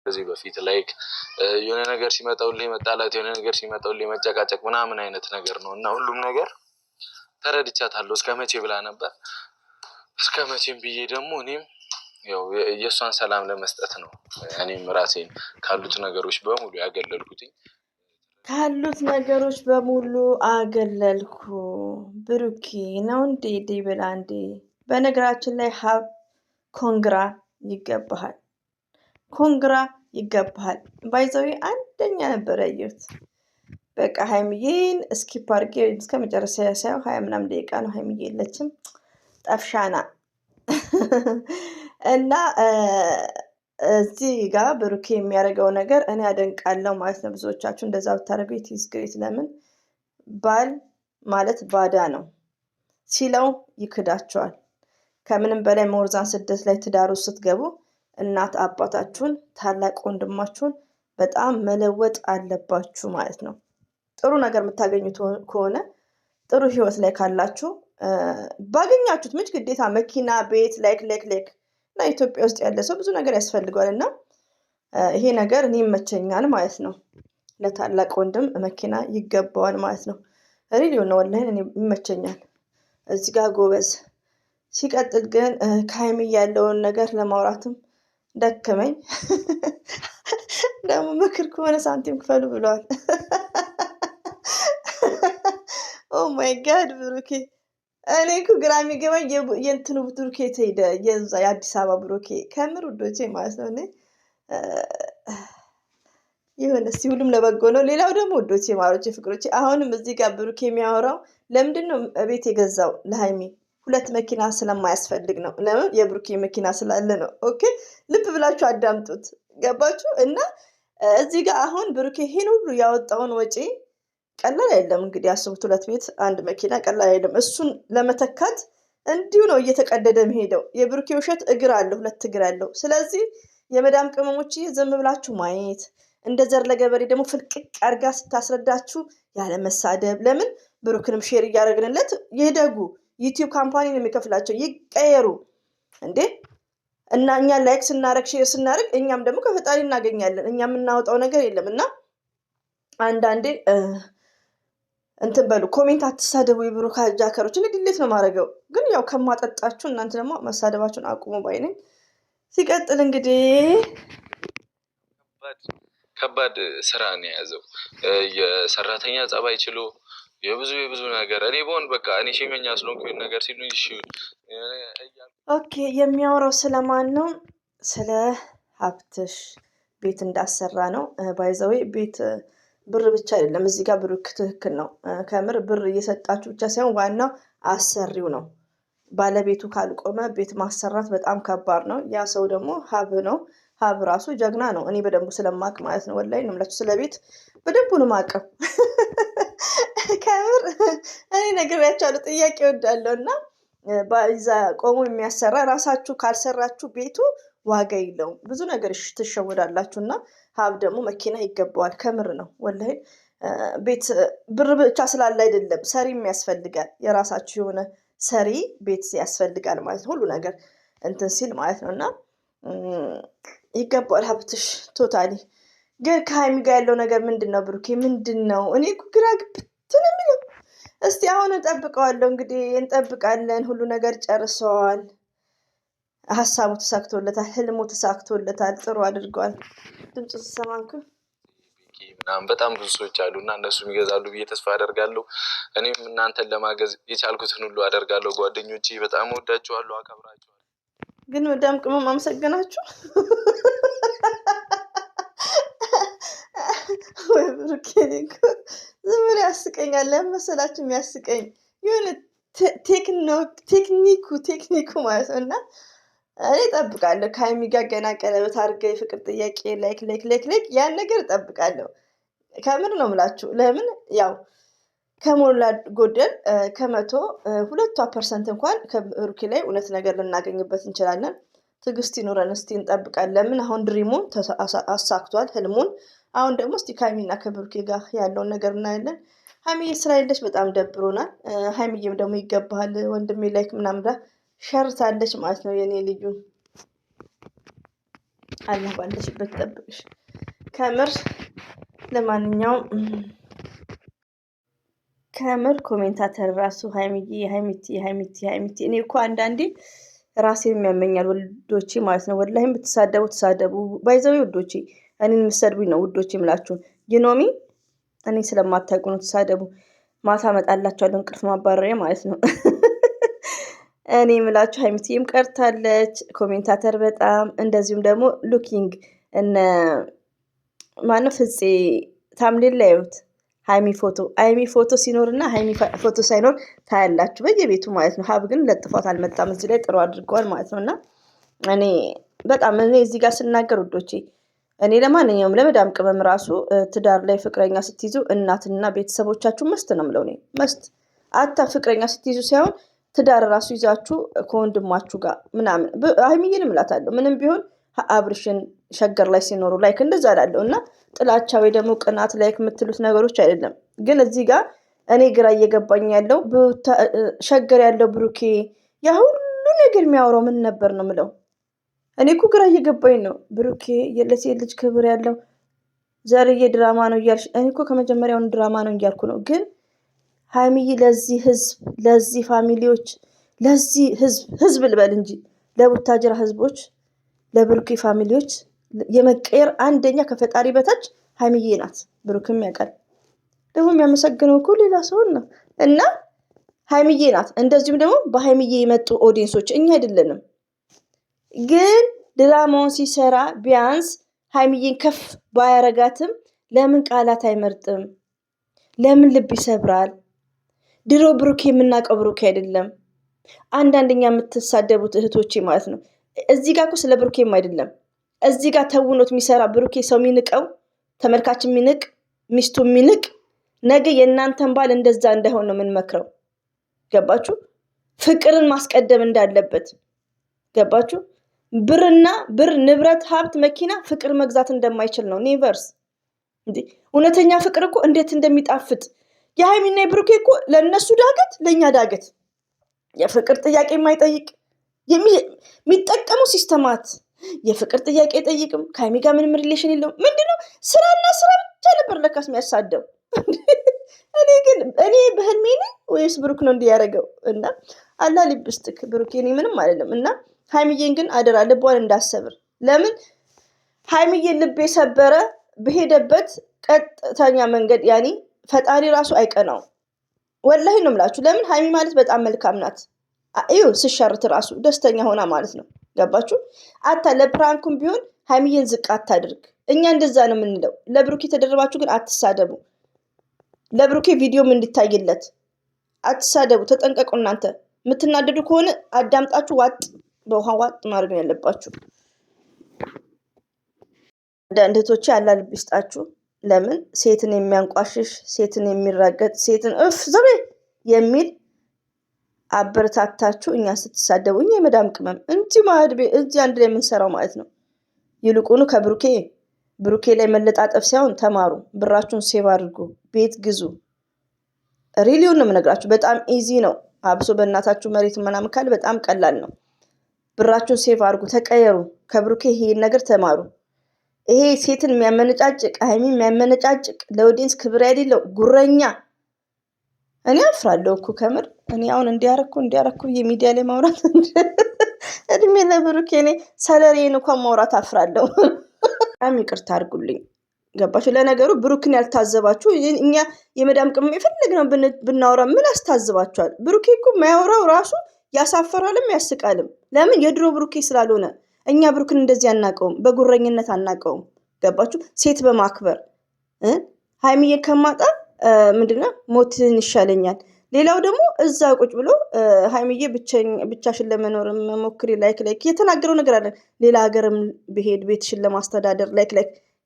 ከዚህ በፊት ላይክ የሆነ ነገር ሲመጣውልኝ መጣላት የሆነ ነገር ሲመጣውልኝ መጨቃጨቅ ምናምን አይነት ነገር ነው እና ሁሉም ነገር ተረድቻታለሁ እስከመቼ ብላ ነበር እስከመቼም ብዬ ደግሞ እኔም ያው የሷን ሰላም ለመስጠት ነው እኔም ራሴን ካሉት ነገሮች በሙሉ ያገለልኩትኝ አገለልኩ ብሩኬ ነው እንዴ ዲብላ እንዴ በነገራችን ላይ ሀብ ኮንግራ ይገባሃል ባይዘዊ አንደኛ ነበር ያየሁት በቃ ሀይሚዬን እስኪፕ አድርጌ እስከ መጨረሻ ሳይሆን 20 ምናምን ደቂቃ ነው ሀይሚዬ የለችም ጠፍሻና እና እዚህ ጋር ብሩኬ የሚያደርገው ነገር እኔ አደንቃለሁ ማለት ነው ብዙዎቻችሁ እንደዛ ብታደርጉ ኢትስ ግሬት ለምን ባል ማለት ባዳ ነው ሲለው ይክዳቸዋል ከምንም በላይ ሞርዛን ስደት ላይ ትዳሩ ስትገቡ እናት አባታችሁን ታላቅ ወንድማችሁን በጣም መለወጥ አለባችሁ ማለት ነው ጥሩ ነገር የምታገኙት ከሆነ ጥሩ ህይወት ላይ ካላችሁ ባገኛችሁት ምንጭ ግዴታ መኪና ቤት ላይክ እና ኢትዮጵያ ውስጥ ያለ ሰው ብዙ ነገር ያስፈልገዋልና ይሄ ነገር እኔ ይመቸኛል ማለት ነው ለታላቅ ወንድም መኪና ይገባዋል ማለት ነው ሪሊ ነው ወላሂ እኔ ይመቸኛል እዚህ ጋር ጎበዝ ሲቀጥል ግን ካይሚ ያለውን ነገር ለማውራትም ደከመኝ ደግሞ ምክር ከሆነ ሳንቲም ክፈሉ ብለዋል ኦ ማይ ጋድ ብሩኬ እኔ እኮ ግራ የሚገባኝ የእንትኑ ብሩኬ ተሄደ የዛ የአዲስ አበባ ብሩኬ ከምር ውዶቼ ማለት ነው እኔ ይሁን እስቲ ሁሉም ለበጎ ነው ሌላው ደግሞ ውዶቼ ማሮቼ ፍቅሮቼ አሁንም እዚህ ጋር ብሩኬ የሚያወራው ለምንድነው ቤት የገዛው ለሃይሚ ሁለት መኪና ስለማያስፈልግ ነው ለምን የብሩኬ መኪና ስላለ ነው ኦኬ ልብ ብላችሁ አዳምጡት ገባችሁ እና እዚህ ጋር አሁን ብሩኬ ይሄን ሁሉ ያወጣውን ወጪ ቀላል አይደለም እንግዲህ አስቡት ሁለት ቤት አንድ መኪና ቀላል አይደለም እሱን ለመተካት እንዲሁ ነው እየተቀደደ የሚሄደው የብሩኬ ውሸት እግር አለው ሁለት እግር አለው ስለዚህ የመዳም ቅመሞች ዝም ብላችሁ ማየት እንደ ዘር ለገበሬ ደግሞ ፍልቅቅ አርጋ ስታስረዳችሁ ያለ መሳደብ ለምን ብሩክንም ሼር ያደርግንለት ይደጉ ዩቲዩብ ካምፓኒ ነው የሚከፍላቸው ይቀየሩ እንዴ እና እኛ ላይክ ስናረግ ሼር ስናረግ እኛም ደግሞ ከፈጣሪ እናገኛለን እኛም እናወጣው ነገር የለምና አንዳንዴ እንትን በሉ ኮሜንት አትሳደቡ ይብሩክ ጃከሮች እኔ ዲሌት ነው ማረገው ግን ያው ከማጠጣችሁ እናንተ ደግሞ መሳደባችሁን አቁሙ ባይነኝ ሲቀጥል እንግዲህ ከባድ ስራ ነው ያዘው የሰራተኛ ጸባይ ችሎ የብዙ ነገር እኔ ቦን በቃ እኔ ሸመኛ ስለሆንኩኝ ነገር ሲሉኝ እሺ ኦኬ የሚያወራው ስለማን ነው ስለ ሀብትሽ ቤት እንዳሰራ ነው ባይዘዌ ቤት ብር ብቻ አይደለም እዚህ ጋር ብሩክ ትክክል ነው ከምር ብር እየሰጣችሁ ብቻ ሳይሆን ዋናው አሰሪው ነው ባለቤቱ ካልቆመ ቤት ማሰራት በጣም ከባድ ነው ያ ሰው ደግሞ ሀብ ነው ሀብ ራሱ ጀግና ነው እኔ በደንብ ስለማቅ ማለት ነው ወላይ ነው ማለት ስለቤት በደንብ ነው ማቀው ከምር እኔ ነግሬያችኋለሁ ጥያቄ ወዳለውና ባይዛ ቆሞ የሚያሰራ ራሳችሁ ካልሰራችሁ ቤቱ ዋጋ የለውም ብዙ ነገር ትሸወዳላችሁና ሀብ ደግሞ መኪና ይገባዋል ከምር ነው ወላይ ቤት ብር ብቻ ስላለ አይደለም ሰሪም ያስፈልጋል የራሳችሁ የሆነ ሰሪ ቤት ያስፈልጋል ማለት ሁሉ ነገር እንትን ሲል ማለት ነውና ይገባዋል ሀብትሽ ቶታሊ ግን ከሃይሚ ጋር ያለው ነገር ምንድነው ብሩኬ ምንድነው እኔ ግራ ግብትነው እስቲ አሁን እንጠብቀዋለሁ እንግዲህ እንጠብቃለን ሁሉ ነገር ጨርሰዋል ሐሳቡ ተሳክቶለታል ህልሙ ተሳክቶለታል ጥሩ አድርጓል ድምጽ ተሰማንኩ ምናምን በጣም ብዙ ሰዎች አሉና እነሱም ይገዛሉ ብዬ ተስፋ አደርጋለሁ እኔም እናንተን ለማገዝ የቻልኩትን ሁሉ አደርጋለሁ ጓደኞቼ በጣም ወዳችኋለሁ አከብራችኋለሁ ግን ወዳም ቅመም አመሰግናችሁ ወይ ብሩኬ ዝም ብሎ ያስቀኛል ለመሰላችሁ የሚያስቀኝ የሆነ ቴክኒኩ ማለት ነውና እኔ እጠብቃለሁ ከሃይሚ ጋር ገና ቀለበት አድርገ የፍቅር ጥያቄ ላይክ ያን ነገር እጠብቃለሁ ከምር ነው የምላችሁ ለምን ያው ከሞላ ጎደል ከመቶ 2% እንኳን ከብሩኬ ላይ እውነት ነገር ልናገኝበት እንችላለን ትግስት ይኖረን እስቲ እንጠብቃለን ለምን አሁን ድሪሙን አሳክቷል ህልሙን አሁን ደግሞ እስቲ ከሃይሚና ከብሩኬ ጋር ያለውን ነገር እናያለን ሃይሚዬ እስራኤልሽ በጣም ደብሮናል ሃይሚዬም ደግሞ ይገባሃል ወንድሜ ላይክ ምናምን ሸርታለች ማለት ነው የኔ ልጁ አላህ ባለሽበት ይጠብቅሽ ከምር። ለማንኛውም ከምር ኮሜንታተር ራሱ ሀይሚቲ እኔ እኮ አንዳንዴ ራሴን የሚያመኛል ውዶቼ ማለት ነው። ወላሂም ብትሳደቡ ተሳደቡ ባይዘው ውዶቼ፣ እኔን የምትሰድቡኝ ነው ውዶቼ የምላችሁ ይኖሚ እኔ ስለማታውቁ ነው። ተሳደቡ፣ ማታ እመጣላችኋለሁ እንቅልፍ ማባረሪያ ማለት ነው። እኔ የምላችሁ ሀይሚቲም ቀርታለች ኮሜንታተር በጣም እንደዚሁም ደግሞ ሉኪንግ እነ ማነው ፍፄ ታምሌል ላዩት ሀይሚ ፎቶ ሲኖርና ሀይሚ ፎቶ ሳይኖር ታያላችሁ በየቤቱ ማለት ነው። ሀብ ግን ለጥፏት አልመጣም እዚህ ላይ ጥሩ አድርገዋል ማለት ነው። እና እኔ በጣም እዚህ ጋር ስናገር ውዶቼ እኔ ለማንኛውም ለመዳም ቅመም ራሱ ትዳር ላይ ፍቅረኛ ስትይዙ እናትና ቤተሰቦቻችሁ መስት ነው የምለው እኔ መስት አታ ፍቅረኛ ስትይዙ ሳይሆን ትዳር ራሱ ይዛችሁ ከወንድማችሁ ጋር ምናምን ሀይሚዬን እምላታለሁ ምንም ቢሆን አብርሽን ሸገር ላይ ሲኖሩ ላይክ እንደዛ እላለሁ እና ጥላቻ ወይ ደግሞ ቅናት ላይክ የምትሉት ነገሮች አይደለም። ግን እዚህ ጋር እኔ ግራ እየገባኝ ያለው ሸገር ያለው ብሩኬ ያ ሁሉ ነገር የሚያወራው ምን ነበር ነው ምለው። እኔ እኮ ግራ እየገባኝ ነው። ብሩኬ ለሴት ልጅ ክብር ያለው ዘርዬ ድራማ ነው እያልሽ፣ እኔ እኮ ከመጀመሪያውን ድራማ ነው እያልኩ ነው። ግን ሀይሚዬ ለዚህ ህዝብ፣ ለዚህ ፋሚሊዎች፣ ለዚህ ህዝብ ልበል እንጂ ለቡታጅራ ህዝቦች፣ ለብሩኬ ፋሚሊዎች የመቀየር አንደኛ ከፈጣሪ በታች ሀይሚዬ ናት። ብሩክም ያውቃል። ደግሞ የሚያመሰግነው እኮ ሌላ ሰውን ነው እና ሀይሚዬ ናት። እንደዚሁም ደግሞ በሀይሚዬ የመጡ ኦዲየንሶች እኛ አይደለንም። ግን ድራማውን ሲሰራ ቢያንስ ሀይሚዬን ከፍ ባያረጋትም ለምን ቃላት አይመርጥም? ለምን ልብ ይሰብራል? ድሮ ብሩኬ የምናውቀው ብሩኬ አይደለም። አንዳንደኛ የምትሳደቡት እህቶቼ ማለት ነው። እዚህ ጋር እኮ ስለ ብሩኬም አይደለም። እዚህ ጋር ተውኖት የሚሰራ ብሩኬ ሰው የሚንቀው ተመልካች የሚንቅ ሚስቱ የሚንቅ ነገ የእናንተን ባል እንደዛ እንዳይሆን ነው የምንመክረው። ገባችሁ? ፍቅርን ማስቀደም እንዳለበት ገባችሁ? ብር፣ ንብረት፣ ሀብት፣ መኪና ፍቅር መግዛት እንደማይችል ነው። ኔቨርስ እንዴ! እውነተኛ ፍቅር እኮ እንዴት እንደሚጣፍጥ የሀይሚና የብሩኬ እኮ ለእነሱ ዳገት ለእኛ ዳገት። የፍቅር ጥያቄ የማይጠይቅ የሚጠቀሙ ሲስተማት የፍቅር ጥያቄ አይጠይቅም። ከሀይሚ ጋር ምንም ሪሌሽን የለውም። ምንድነው ስራና ስራ ብቻ ነበር ለካስ የሚያሳደው። እኔ በህልሜ ነኝ ወይስ ብሩክ ነው እንዲያደርገው? እና አላህ ሊብስጥክ ብሩክ፣ እኔ ምንም አይደለም። እና ሀይሚዬን ግን አደራ ልቧን እንዳሰብር። ለምን ሀይሚዬን ልብ የሰበረ በሄደበት ቀጥተኛ መንገድ ያኔ ፈጣሪ ራሱ አይቀናው። ወላሂ ነው የምላችሁ። ለምን ሀይሚ ማለት በጣም መልካም ናት። ይኸው ስሻርት ራሱ ደስተኛ ሆና ማለት ነው። ገባችሁ? አታ ለፕራንኩም ቢሆን ሀይሚዬን ዝቅ አታድርግ። እኛ እንደዛ ነው የምንለው። ለብሩኬ ተደረባችሁ ግን አትሳደቡ። ለብሩኬ ቪዲዮም እንዲታይለት አትሳደቡ። ተጠንቀቁ። እናንተ የምትናደዱ ከሆነ አዳምጣችሁ ዋጥ በውሃ ዋጥ ማድረግ ነው ያለባችሁ። አንዳንድ እህቶቼ አላህ ልብ ይስጣችሁ። ለምን ሴትን የሚያንቋሽሽ ሴትን የሚራገጥ ሴትን ዘሬ የሚል አበረታታችሁ እኛ ስትሳደቡ፣ እኛ የመዳም ቅመም እዚህ አንድ ላይ የምንሰራው ማለት ነው። ይልቁኑ ብሩኬ ላይ መለጣጠፍ ሳይሆን ተማሩ። ብራችሁን ሴቭ አድርጉ። ቤት ግዙ። ሪሊውን ነው የምነግራችሁ። በጣም ኢዚ ነው። አብሶ በእናታችሁ መሬት ምናምን ካለ በጣም ቀላል ነው። ብራችሁን ሴቭ አድርጉ። ተቀየሩ። ከብሩኬ ይሄን ነገር ተማሩ። ይሄ ሴትን የሚያመነጫጭቅ ሀይሚ የሚያመነጫጭቅ ለኦዲየንስ ክብር የሌለው ጉረኛ እኔ አፍራለሁ እኮ ከምር። እኔ አሁን እንዲያረኩ የሚዲያ ላይ ማውራት እድሜ ለብሩኬ። እኔ ሰለሬን እንኳን ማውራት አፍራለሁ። በጣም ይቅርታ አድርጉልኝ። ገባችሁ? ለነገሩ ብሩክን ያልታዘባችሁ እኛ የመዳም ቅመም የፈለግነው ብናወራ ምን አስታዝባችኋል? ብሩኬ እኮ ማያወራው ራሱ ያሳፈራልም ያስቃልም። ለምን? የድሮ ብሩኬ ስላልሆነ። እኛ ብሩክን እንደዚህ አናውቀውም፣ በጉረኝነት አናውቀውም። ገባችሁ? ሴት በማክበር ሀይሚዬ ከማጣ ምንድነው ሞትን ይሻለኛል። ሌላው ደግሞ እዛ ቁጭ ብሎ ሀይሚዬ ብቻሽን ለመኖር መሞክሪ ላይክ የተናገረው ነገር አለ። ሌላ ሀገርም ብሄድ ቤትሽን ለማስተዳደር ላይክ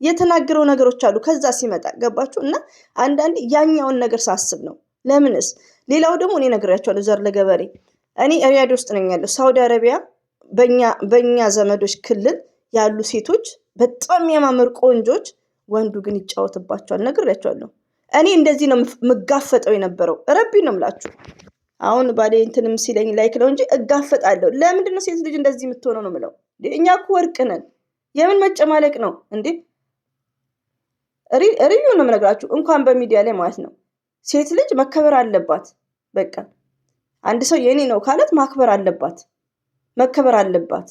የተናገረው ነገሮች አሉ። ከዛ ሲመጣ ገባችሁ? እና አንዳንድ ያኛውን ነገር ሳስብ ነው። ለምንስ? ሌላው ደግሞ እኔ ነግሬያቸዋለሁ። ዘር ለገበሬ እኔ ሪያድ ውስጥ ነኝ ያለው ሳውዲ አረቢያ። በእኛ ዘመዶች ክልል ያሉ ሴቶች በጣም የሚያማምር ቆንጆች፣ ወንዱ ግን ይጫወትባቸዋል። ነግሬያቸዋለሁ። እኔ እንደዚህ ነው የምጋፈጠው የነበረው። ረቢ ነው የምላችሁ። አሁን ባሌ እንትንም ሲለኝ ላይክ ነው እንጂ እጋፈጣለሁ። ለምንድን ነው ሴት ልጅ እንደዚህ የምትሆነው ነው የምለው። እኛ እኮ ወርቅ ነን። የምን መጨማለቅ ነው እንዴ? ሪዩ ነው የምነግራችሁ። እንኳን በሚዲያ ላይ ማለት ነው። ሴት ልጅ መከበር አለባት። በቃ አንድ ሰው የኔ ነው ካለት ማክበር አለባት፣ መከበር አለባት።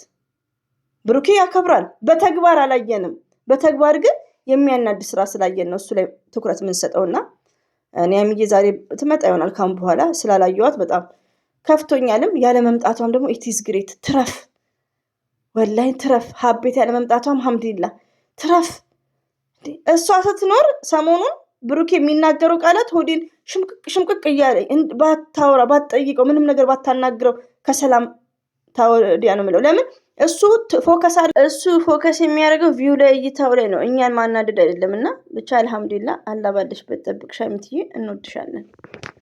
ብሩኬ ያከብራል። በተግባር አላየንም። በተግባር ግን የሚያናድ ስራ ስላየን ነው እሱ ላይ ትኩረት የምንሰጠውና እኔ ሀይሚዬ ዛሬ ትመጣ ይሆናል ካሁን በኋላ ስላላየዋት በጣም ከፍቶኛልም። ያለ መምጣቷም ደግሞ ኢትስ ግሬት ትረፍ፣ ወላሂ ትረፍ። ሀቤት ያለ መምጣቷም ሀምድላ ትረፍ። እሷ ስትኖር ሰሞኑን ብሩክ የሚናገረው ቃላት ሆዴን ሽምቅቅ እያለኝ ባታወራ ባትጠይቀው ምንም ነገር ባታናግረው ከሰላም ታወዲያ ነው የምለው። ለምን እሱ ፎከስ የሚያደርገው ቪው ላይ እይታው ላይ ነው፣ እኛን ማናደድ አይደለም። እና ብቻ አልሐምዱሊላህ አላህ ባለሽበት ጠብቅሽ ሀይሚዬ፣ እንወድሻለን።